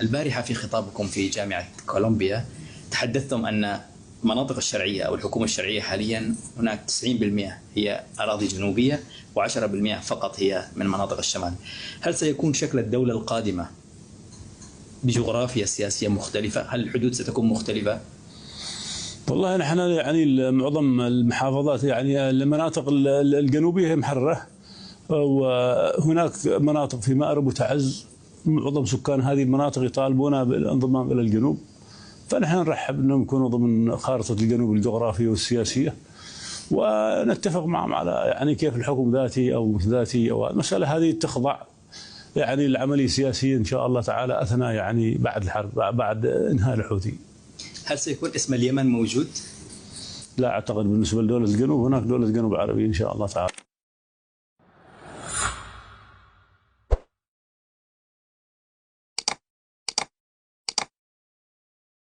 البارحة في خطابكم في جامعة كولومبيا تحدثتم أن المناطق الشرعية أو الحكومة الشرعية حاليا هناك 90% هي أراضي جنوبية و10% فقط هي من مناطق الشمال. هل سيكون شكل الدولة القادمة بجغرافيا سياسية مختلفة؟ هل الحدود ستكون مختلفة؟ والله نحن يعني معظم المحافظات يعني المناطق الجنوبية محررة، وهناك مناطق في مأرب وتعز معظم سكان هذه المناطق يطالبون بالانضمام إلى الجنوب، فنحن نرحب أنهم يكونوا ضمن خارطة الجنوب الجغرافية والسياسية، ونتفق معهم على يعني كيف الحكم ذاتي أو مش ذاتي، أو المسألة هذه تخضع يعني العملية السياسية إن شاء الله تعالى أثناء يعني بعد الحرب بعد إنهاء الحوثي. هل سيكون اسم اليمن موجود؟ لا أعتقد بالنسبة لدولة الجنوب، هناك دولة جنوب عربية إن شاء الله تعالى.